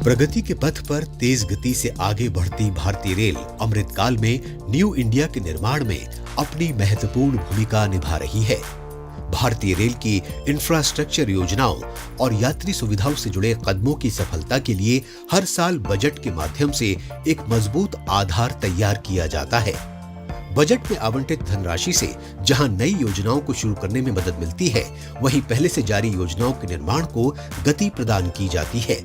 प्रगति के पथ पर तेज गति से आगे बढ़ती भारतीय रेल अमृतकाल में न्यू इंडिया के निर्माण में अपनी महत्वपूर्ण भूमिका निभा रही है। भारतीय रेल की इंफ्रास्ट्रक्चर योजनाओं और यात्री सुविधाओं से जुड़े कदमों की सफलता के लिए हर साल बजट के माध्यम से एक मजबूत आधार तैयार किया जाता है। बजट में आवंटित धनराशि से जहां नई योजनाओं को शुरू करने में मदद मिलती है, वहीं पहले से जारी योजनाओं के निर्माण को गति प्रदान की जाती है।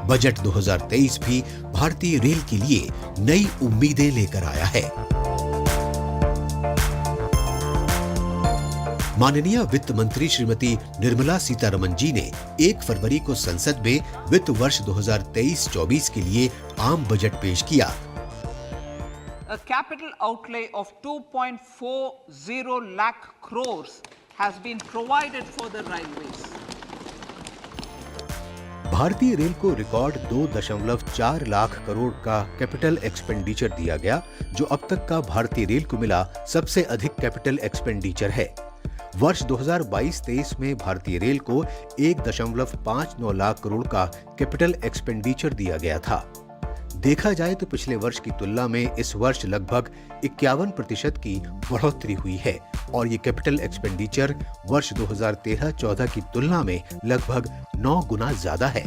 बजट 2023 भी भारतीय रेल के लिए नई उम्मीदें लेकर आया है। माननीय वित्त मंत्री श्रीमती निर्मला सीतारमण जी ने 1 फरवरी को संसद में वित्त वर्ष 2023-24 के लिए आम बजट पेश किया। A capital outlay of 2.40 lakh crores has been provided for the railways. भारतीय रेल को रिकॉर्ड 2.4 लाख करोड़ का कैपिटल एक्सपेंडिचर दिया गया, जो अब तक का भारतीय रेल को मिला सबसे अधिक कैपिटल एक्सपेंडिचर है। वर्ष 2022-23 में भारतीय रेल को 1.59 लाख करोड़ का कैपिटल एक्सपेंडिचर दिया गया था। देखा जाए तो पिछले वर्ष की तुलना में इस वर्ष लगभग 51% की बढ़ोतरी हुई है और ये कैपिटल एक्सपेंडिचर वर्ष 2013-14 की तुलना में लगभग 9 गुना ज्यादा है।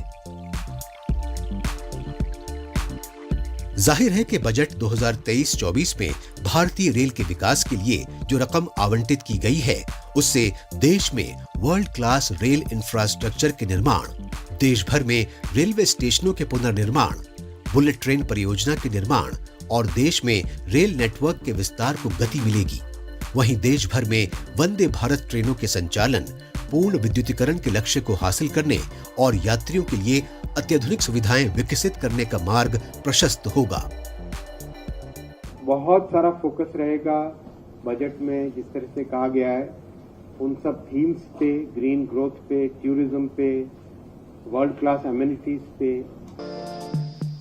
जाहिर है कि बजट 2023-24 में भारतीय रेल के विकास के लिए जो रकम आवंटित की गई है, उससे देश में वर्ल्ड क्लास रेल इंफ्रास्ट्रक्चर के निर्माण, देश भर में रेलवे स्टेशनों के पुनर्निर्माण, बुलेट ट्रेन परियोजना के निर्माण और देश में रेल नेटवर्क के विस्तार को गति मिलेगी। वहीं देश भर में वंदे भारत ट्रेनों के संचालन, पूर्ण विद्युतीकरण के लक्ष्य को हासिल करने और यात्रियों के लिए अत्याधुनिक सुविधाएं विकसित करने का मार्ग प्रशस्त होगा। बहुत सारा फोकस रहेगा बजट में, जिस तरह से कहा गया है उन सब थीम्स पे, ग्रीन ग्रोथ पे, टूरिज्म पे, वर्ल्ड क्लास एमिनिटीज पे।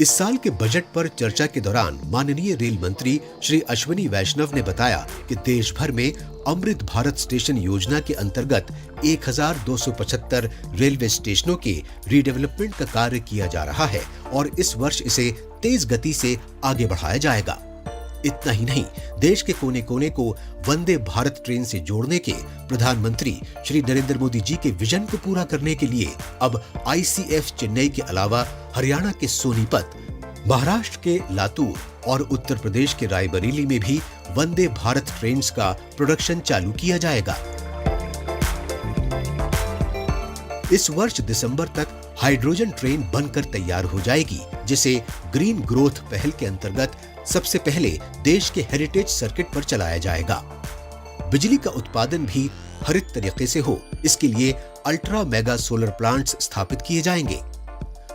इस साल के बजट पर चर्चा के दौरान माननीय रेल मंत्री श्री अश्विनी वैष्णव ने बताया कि देश भर में अमृत भारत स्टेशन योजना के अंतर्गत 1275 रेलवे स्टेशनों के रीडेवलपमेंट का कार्य किया जा रहा है और इस वर्ष इसे तेज गति से आगे बढ़ाया जाएगा। इतना ही नहीं, देश के कोने कोने को वंदे भारत ट्रेन से जोड़ने के प्रधानमंत्री श्री नरेंद्र मोदी जी के विजन को पूरा करने के लिए अब ICF चेन्नई के अलावा हरियाणा के सोनीपत, महाराष्ट्र के लातूर और उत्तर प्रदेश के रायबरेली में भी वंदे भारत ट्रेन का प्रोडक्शन चालू किया जाएगा। इस वर्ष दिसंबर तक हाइड्रोजन ट्रेन बनकर तैयार हो जाएगी, जिसे ग्रीन ग्रोथ पहल के अंतर्गत सबसे पहले देश के हेरिटेज सर्किट पर चलाया जाएगा। बिजली का उत्पादन भी हरित तरीके से हो, इसके लिए अल्ट्रा मेगा सोलर प्लांट्स स्थापित किए जाएंगे।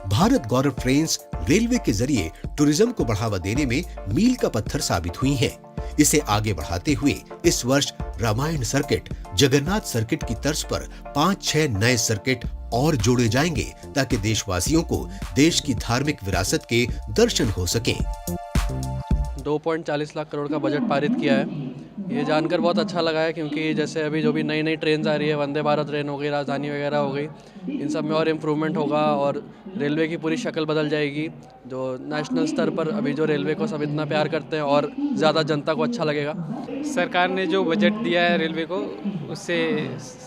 भारत गौरव ट्रेन्स रेलवे के जरिए टूरिज्म को बढ़ावा देने में मील का पत्थर साबित हुई हैं। इसे आगे बढ़ाते हुए इस वर्ष रामायण सर्किट, जगन्नाथ सर्किट की तर्ज पर 5-6 नए सर्किट और जोड़े जाएंगे, ताकि देशवासियों को देश की धार्मिक विरासत के दर्शन हो सकें। 2.40 लाख करोड़ का बजट पारित किया है। ये जानकर बहुत अच्छा लगा है, क्योंकि जैसे अभी जो भी नई नई ट्रेन आ रही है, वंदे भारत ट्रेन हो गई, राजधानी वगैरह हो गई, इन सब में और इम्प्रूवमेंट होगा और रेलवे की पूरी शक्ल बदल जाएगी। जो नेशनल स्तर पर अभी जो रेलवे को सब इतना प्यार करते हैं और ज़्यादा जनता को अच्छा लगेगा। सरकार ने जो बजट दिया है रेलवे को, उससे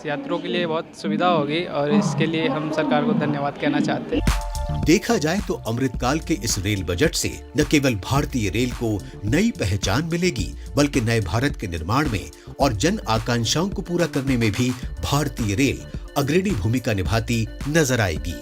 यात्रियों के लिए बहुत सुविधा होगी और इसके लिए हम सरकार को धन्यवाद कहना चाहते हैं। देखा जाए तो अमृतकाल के इस रेल बजट से न केवल भारतीय रेल को नई पहचान मिलेगी, बल्कि नए भारत के निर्माण में और जन आकांक्षाओं को पूरा करने में भी भारतीय रेल अग्रणी भूमिका निभाती नजर आएगी।